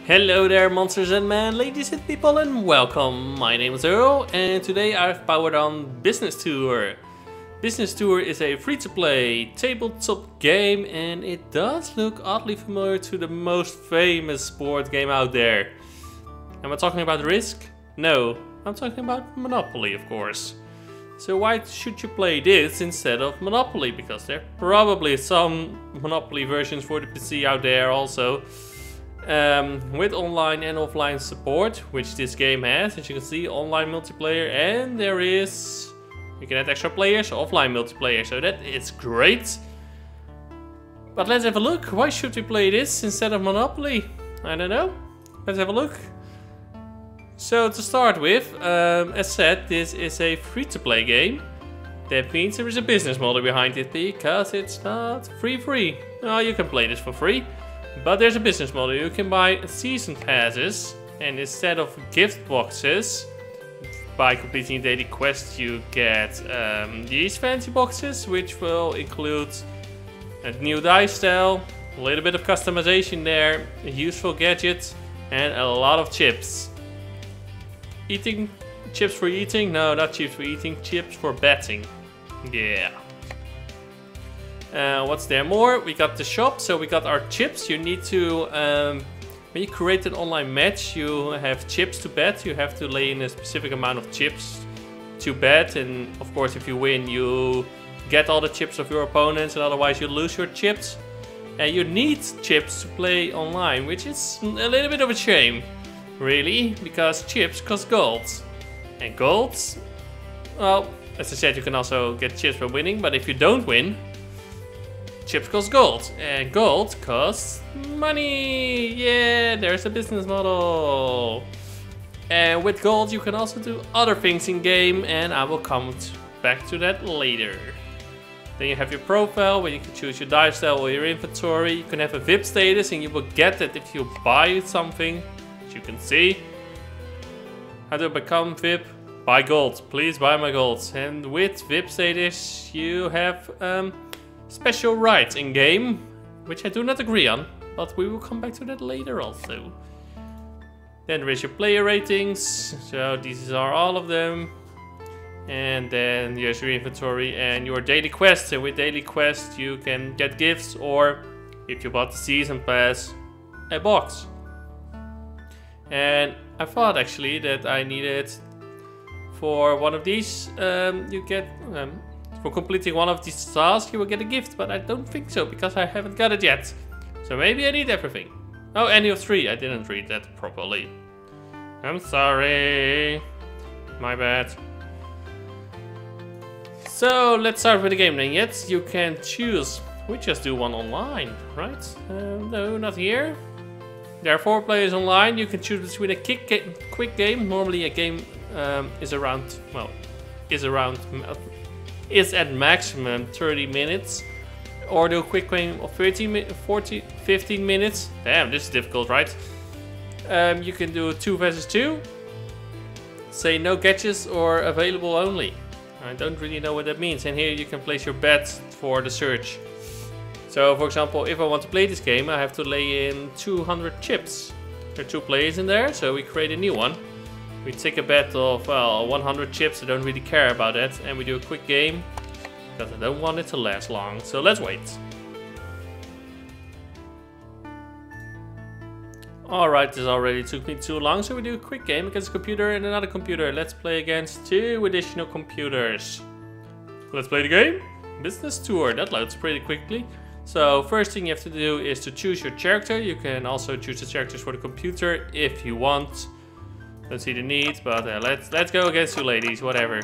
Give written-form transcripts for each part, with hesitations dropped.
Hello there monsters and men, ladies and people, and welcome. My name is Earl and today I've powered on Business Tour. Business Tour is a free-to-play tabletop game and it does look oddly familiar to the most famous board game out there. Am I talking about Risk? No, I'm talking about Monopoly, of course. So why should you play this instead of Monopoly? Because there are probably some Monopoly versions for the PC out there also. With online and offline support, which this game has, as you can see, online multiplayer, and there is, you can add extra players, offline multiplayer, so that is great. But let's have a look. Why should we play this instead of Monopoly? I don't know. Let's have a look. So to start with, as said, this is a free-to-play game. That means there is a business model behind it because it's not free. Oh, you can play this for free. But there's a business model. You can buy season passes, and instead of gift boxes, by completing daily quests, you get these fancy boxes, which will include a new dice style, a little bit of customization there, a useful gadget, and a lot of chips. Eating chips for eating? No, not chips for eating, chips for betting. Yeah. What's there more? We got the shop, so we got our chips. You need to, when you create an online match, you have chips to bet. You have to lay in a specific amount of chips to bet, and of course if you win you get all the chips of your opponents, and otherwise you lose your chips. And you need chips to play online, which is a little bit of a shame, really, because chips cost gold. And gold, well, as I said, you can also get chips by winning, but if you don't win, chips cost gold, and gold costs money. Yeah, there's a business model. And with gold you can also do other things in game, and I will come back to that later. Then you have your profile where you can choose your dice style or your inventory. You can have a VIP status, and you will get that if you buy something, as you can see. How to become VIP? Buy gold. Please buy my gold. And with VIP status you have special rights in game, which I do not agree on, but we will come back to that later also. Then there is your player ratings, so these are all of them. And then here's your inventory and your daily quests, and with daily quests you can get gifts, or if you bought the season pass, a box. And I thought actually that I needed, for one of these, you get for completing one of these tasks you will get a gift, but I don't think so because I haven't got it yet. So maybe I need everything. Oh, any of 3. I didn't read that properly. I'm sorry. My bad. So let's start with the game then. Yes, you can choose. We just do one online, right? No, not here. There are 4 players online. You can choose between a quick game. Normally a game is at maximum 30 minutes, or do a quick game of 15 minutes. Damn, this is difficult, right? You can do 2 versus 2, say no gadgets or available only. I don't really know what that means. And here you can place your bets for the search. So for example, if I want to play this game, I have to lay in 200 chips. There are 2 players in there, so we create a new one. We take a bet of, well, 100 chips. I don't really care about that. And we do a quick game because I don't want it to last long. So let's wait. Alright, this already took me too long. So we do a quick game against a computer and another computer. Let's play against 2 additional computers. Let's play the game. Business Tour. That loads pretty quickly. So first thing you have to do is to choose your character. You can also choose the characters for the computer if you want. Don't see the need, but let's go against 2 ladies, whatever.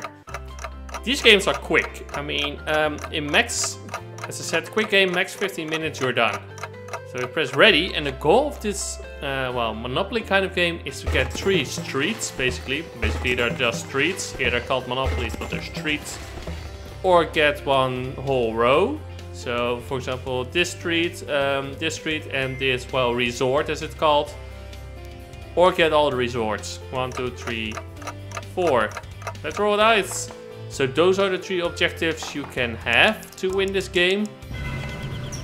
These games are quick. I mean, in max, as I said, quick game, max 15 minutes, you're done. So you press ready, and the goal of this, well, Monopoly kind of game is to get 3 streets, basically. Basically, they're just streets. Here they're called Monopolies, but they're streets. Or get 1 whole row. So, for example, this street, and this, well, resort, as it's called. Or get all the resorts. 1, 2, 3, 4. Let's roll dice. So those are the 3 objectives you can have to win this game.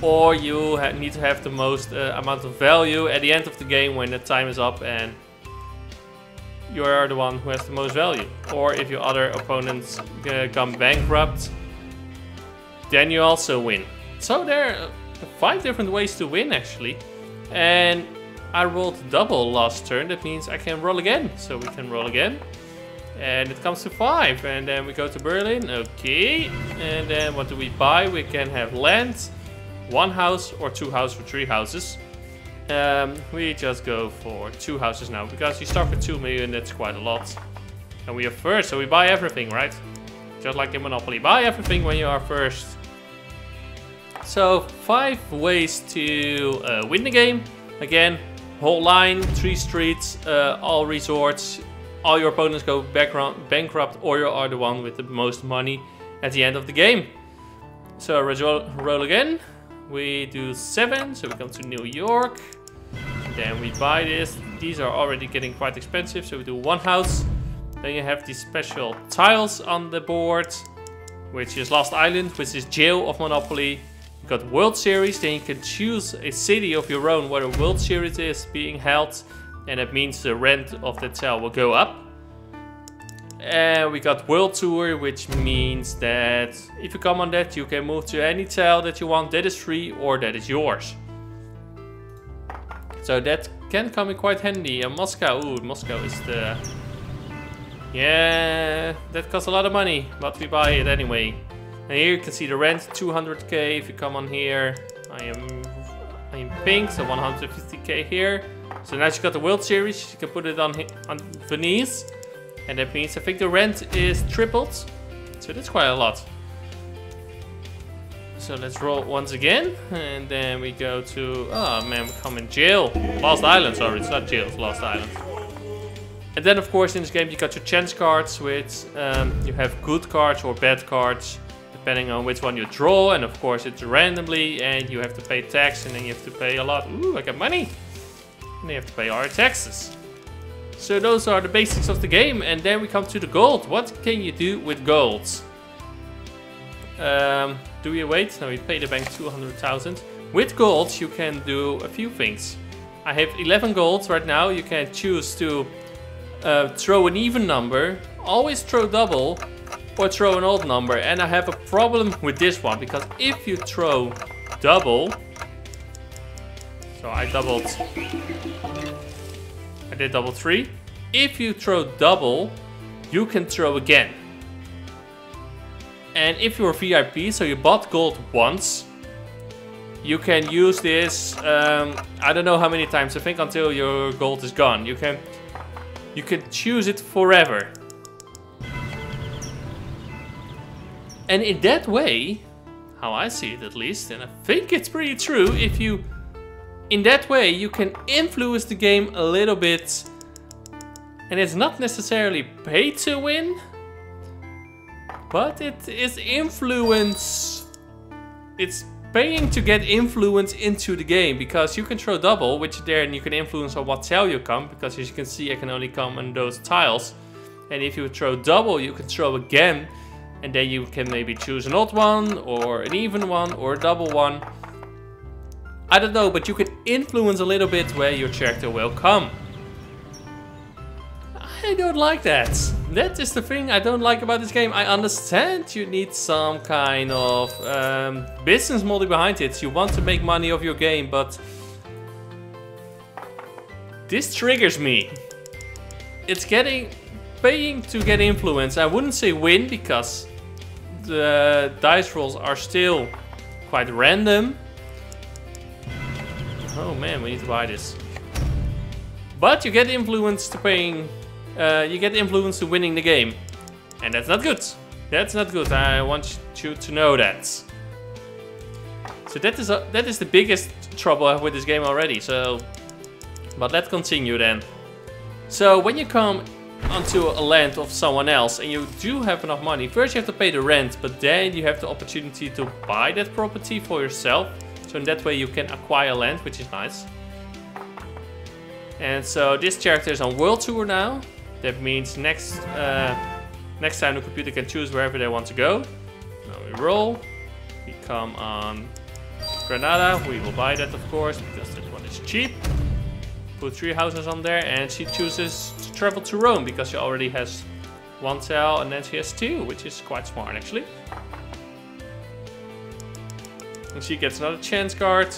or you need to have the most amount of value at the end of the game when the time is up and you are the one who has the most value. Or if your other opponents come bankrupt, then you also win. So there are 5 different ways to win actually. And I rolled double last turn, that means I can roll again. So we can roll again. And it comes to 5, and then we go to Berlin, okay. And then what do we buy? We can have land, 1 house or 2 houses or 3 houses. We just go for 2 houses now, because you start with 2 million, that's quite a lot. And we are first, so we buy everything, right? Just like in Monopoly, buy everything when you are first. So 5 ways to win the game. Again, whole line, 3 streets, all resorts. All your opponents go bankrupt, or you are the one with the most money at the end of the game. So roll again. We do 7, so we come to New York. Then we buy this. These are already getting quite expensive, so we do 1 house. Then you have these special tiles on the board, which is Lost Island, which is jail of Monopoly. You got World Series, then you can choose a city of your own where the World Series is being held. And that means the rent of the tile will go up. And we got World Tour, which means that if you come on that, you can move to any tile that you want that is free or that is yours. So that can come in quite handy. And Moscow, ooh, Moscow is the... Yeah, that costs a lot of money, but we buy it anyway. And here you can see the rent, 200k. If you come on here, I am pink, so 150k here. So now you got the World Series, you can put it on Venice. And that means I think the rent is tripled. So that's quite a lot. So let's roll once again. And then we go to, oh man, we come in jail. Lost Island, sorry, it's not jail, it's Lost Island. And then of course in this game you got your chance cards, which you have good cards or bad cards, depending on which one you draw. And of course it's randomly, and you have to pay tax, and then you have to pay a lot. Ooh, I got money. And you have to pay our taxes. So those are the basics of the game, and then we come to the gold. What can you do with gold? Do we wait? No, we pay the bank 200,000. With gold you can do a few things. I have 11 gold right now. You can choose to throw an even number, always throw double, or throw an odd number. And I have a problem with this one, because if you throw double, so I did double 3. If you throw double, you can throw again. And if you're VIP, so you bought gold once, you can use this, I don't know how many times, I think until your gold is gone. You can choose it forever. And in that way, how I see it at least, and I think it's pretty true, in that way you can influence the game a little bit. And it's not necessarily pay to win, but it is influence. It's paying to get influence into the game, because you can throw double, which then you can influence on what tile you come, because as you can see I can only come on those tiles. And if you throw double, you can throw again, and then you can maybe choose an odd one, or an even one, or a double one. I don't know, but you can influence a little bit where your character will come. I don't like that. That is the thing I don't like about this game. I understand you need some kind of business model behind it. You want to make money off your game, but this triggers me. It's paying to get influence. I wouldn't say win, because the dice rolls are still quite random. Oh man, we need to buy this. But you get influence to paying. You get influence to winning the game, and that's not good. That's not good. I want you to know that. So that is the biggest trouble I have with this game already. So, but let's continue then. So when you come onto a land of someone else and you do have enough money, first you have to pay the rent, but then you have the opportunity to buy that property for yourself. So in that way you can acquire land, which is nice. And so this character is on World Tour now. That means next time the computer can choose wherever they want to go. Now we roll. We come on Granada. We will buy that, of course, because this one is cheap. Put 3 houses on there, and she chooses to travel to Rome because she already has 1 tile, and then she has 2, which is quite smart actually. And she gets another chance card.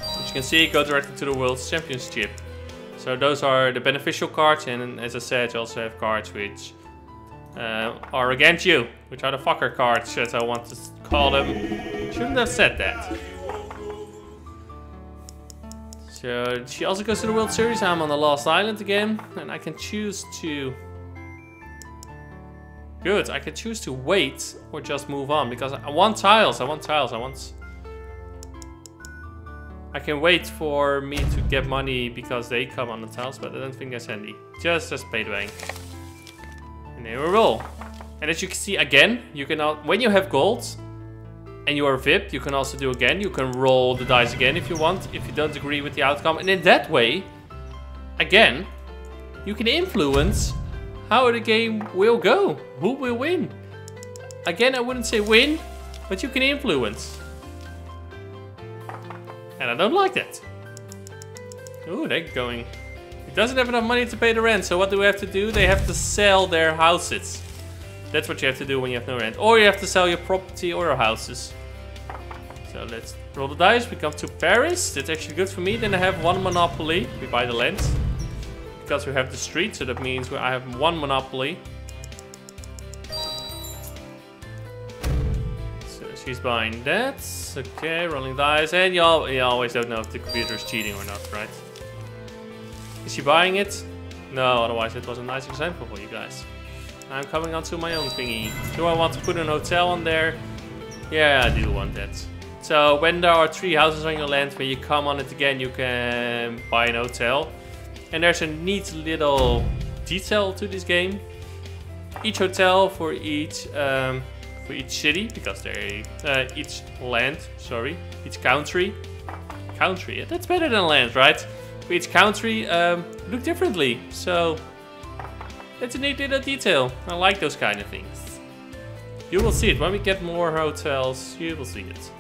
As you can see, go directly to the World Championship. So those are the beneficial cards, and as I said, you also have cards which are against you, which are the fucker cards, as I want to call them. Shouldn't have said that. So she also goes to the World Series. I'm on the last island again, and I can choose to... Good, I can choose to wait or just move on, because I want tiles, I can wait for me to get money because they come on the tiles, but I don't think that's handy. Just pay the bank. And there we roll. And as you can see again, you can when you have gold and you are VIP, you can also do again. You can roll the dice again if you want, if you don't agree with the outcome. And in that way, again, you can influence how the game will go. Who will win? Again, I wouldn't say win, but you can influence. And I don't like that. Ooh, they're going... He doesn't have enough money to pay the rent, so what do we have to do? They have to sell their houses. That's what you have to do when you have no rent. Or you have to sell your property or your houses. So let's roll the dice. We come to Paris. That's actually good for me. Then I have 1 monopoly. We buy the land. Because we have the street, so that means I have 1 monopoly. So she's buying that. Okay, rolling dice. And you always don't know if the computer is cheating or not, right? Is she buying it? No, otherwise it was a nice example for you guys. I'm coming onto my own thingy. Do I want to put an hotel on there? Yeah, I do want that. So when there are 3 houses on your land, when you come on it again, you can buy an hotel. And there's a neat little detail to this game. Each hotel for each city, because they each land, sorry, each country. Country, that's better than land, right? For each country look differently. So that's a neat little detail. I like those kind of things. You will see it when we get more hotels. You will see it.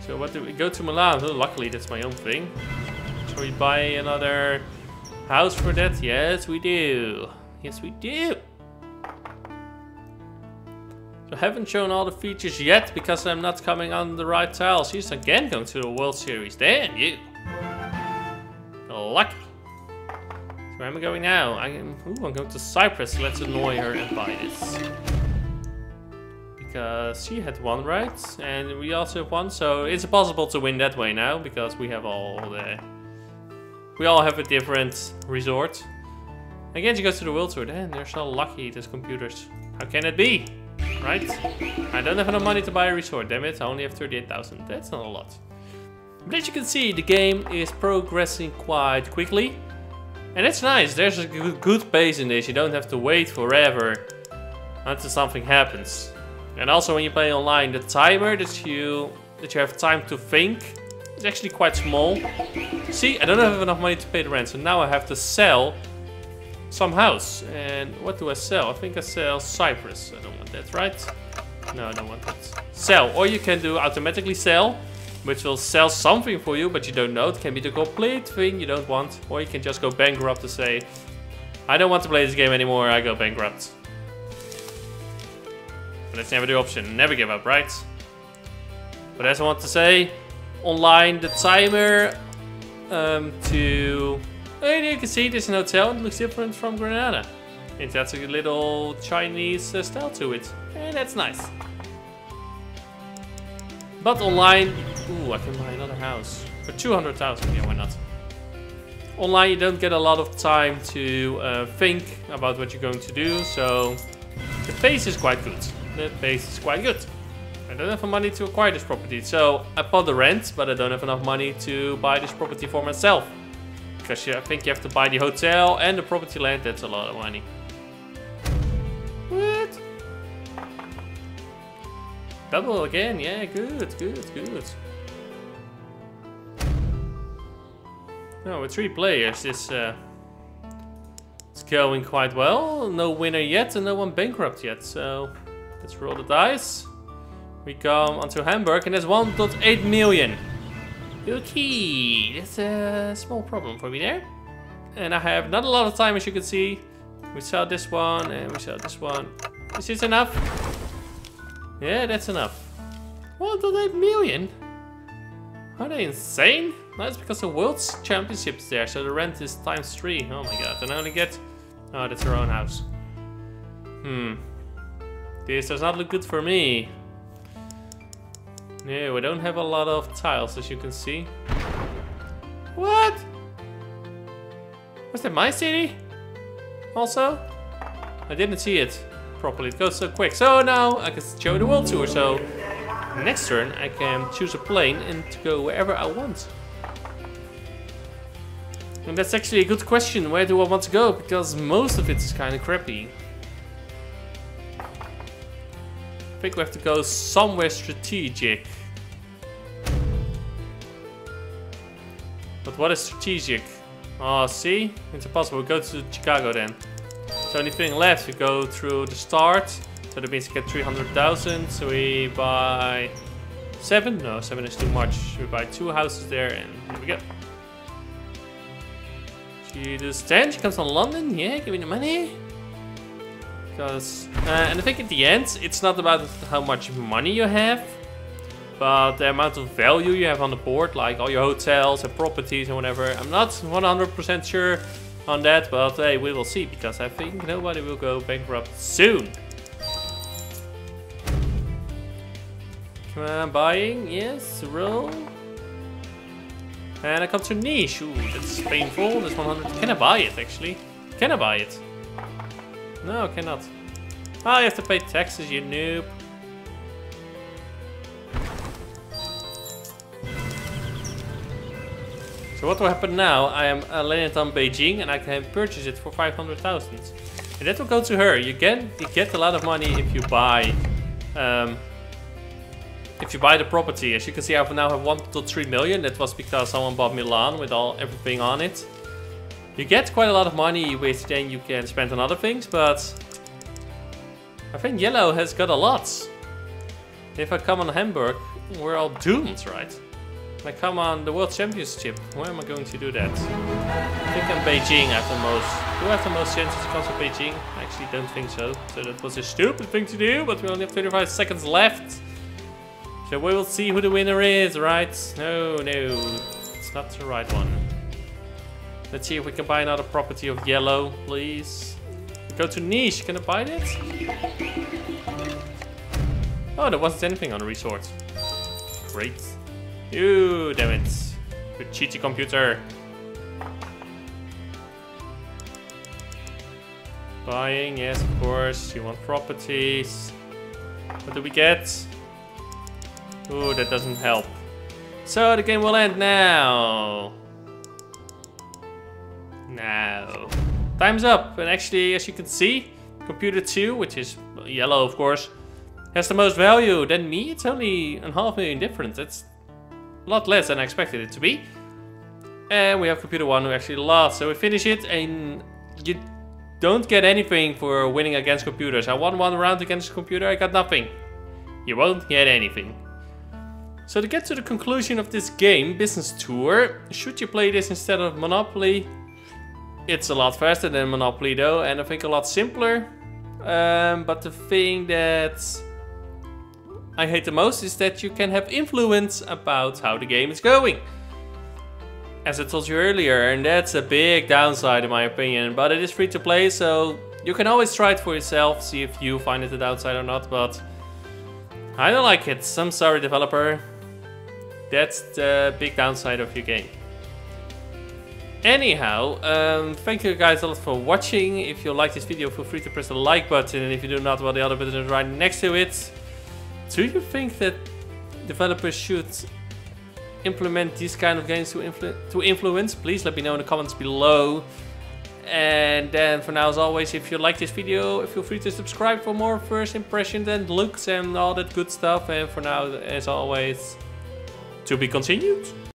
So what do we go to Milan? Oh, luckily that's my own thing. Shall we buy another house for that? Yes, we do. Yes, we do. So I haven't shown all the features yet because I'm not coming on the right tiles. She's again going to the World Series. Damn you. Lucky. So where am I going now? I'm going to Cyprus. Let's annoy her and buy this. Because she had 1, right? And we also have 1. So it's possible to win that way now because we have all the... We all have a different resort. Again, she goes to the World Tour. Damn, they're so lucky, these computers. How can it be? Right? I don't have enough money to buy a resort, damn it. I only have 38,000. That's not a lot. But as you can see, the game is progressing quite quickly. And that's nice. There's a good pace in this. You don't have to wait forever until something happens. And also when you play online, the timer that you have time to think is actually quite small. See, I don't have enough money to pay the rent, so now I have to sell some house. And what do I sell? I think I sell Cyprus. I don't want that, right? No, I don't want that. Sell, or you can do automatically sell, which will sell something for you, but you don't know. It can be the complete thing you don't want. Or you can just go bankrupt to say, I don't want to play this game anymore, I go bankrupt. But that's never the option. Never give up, right? But as I want to say, online the timer and you can see there's an hotel. It looks different from Granada. And that's a little Chinese style to it. And that's nice. But online, ooh, I can buy another house for 200,000. Yeah, why not? Online, you don't get a lot of time to think about what you're going to do, so the pace is quite good. The pace is quite good. I don't have enough money to acquire this property, so I bought the rent, but I don't have enough money to buy this property for myself. Because I think you have to buy the hotel and the property land. That's a lot of money. What? Double again, yeah, good. No, with 3 players, it's going quite well. No winner yet and no one bankrupt yet, so let's roll the dice. We come onto Hamburg and there's 1.8 million. Okay, that's a small problem for me there. And I have not a lot of time, as you can see. We sell this one and we sell this one. Is this enough? Yeah, that's enough. 1.8 million? Are they insane? No, it's because the World Championship is there, so the rent is ×3. Oh my god, and I only get... Oh, that's our own house. This does not look good for me. No, we don't have a lot of tiles, as you can see. What? Was that my city? Also? I didn't see it properly. It goes so quick. So now I can show the world tour. So next turn I can choose a plane and to go wherever I want. And that's actually a good question. Where do I want to go? Because most of it is kind of crappy. I think we have to go somewhere strategic. But what is strategic? Oh, see? It's impossible. We'll go to Chicago then. So only thing left, we go through the start. So that means we get 300,000. So we buy 7. No, 7 is too much. We buy 2 houses there and here we go. She does 10. She comes from London. Yeah, give me the money. Because, and I think at the end, it's not about how much money you have, but the amount of value you have on the board, like all your hotels and properties and whatever. I'm not 100% sure on that, but hey, we will see, because I think nobody will go bankrupt soon. Come on, buying, yes, roll. And I come to niche. Ooh, that's painful. That's 100. Can I buy it, actually? Can I buy it? No, I cannot. Oh, you have to pay taxes, you noob. So what will happen now? I am landed on Beijing and I can purchase it for 500,000. And that will go to her. You get a lot of money if you buy the property. As you can see, I now have 1.3 million. That was because someone bought Milan with everything on it. You get quite a lot of money, which then you can spend on other things, but I think yellow has got a lot. If I come on Hamburg, we're all doomed, right? If I come on the World Championship, where am I going to do that? I think on Beijing I have the most. Do I have the most chances to come to Beijing? I actually don't think so. So that was a stupid thing to do, but we only have 25 seconds left. So we will see who the winner is, right? No, it's not the right one. Let's see if we can buy another property of yellow, please. Go to niche. Can I buy that? Oh, there wasn't anything on the resort. Great. Ew, damn it. Good cheaty computer. Buying, yes, of course. You want properties. What do we get? Ooh, that doesn't help. So the game will end now. Now. Time's up. And actually, as you can see, computer 2, which is yellow, of course, has the most value than me. It's only a 500,000 difference. It's a lot less than I expected it to be. And we have computer 1 who actually lost. So we finish it, and you don't get anything for winning against computers. I won 1 round against a computer, I got nothing. You won't get anything. So to get to the conclusion of this game, Business Tour, should you play this instead of Monopoly? It's a lot faster than Monopoly though, and I think a lot simpler. But the thing that I hate the most is that you can have influence about how the game is going. As I told you earlier, and that's a big downside in my opinion. But it is free to play, so you can always try it for yourself, see if you find it a downside or not. But I don't like it. I'm sorry, developer. That's the big downside of your game. Anyhow, thank you guys a lot for watching. If you like this video, feel free to press the like button. And if you do not, well, the other button is right next to it. Do you think that developers should implement these kind of games to influence? Please let me know in the comments below. And then for now, as always, if you like this video, feel free to subscribe for more first impressions and looks and all that good stuff. And for now, as always, to be continued.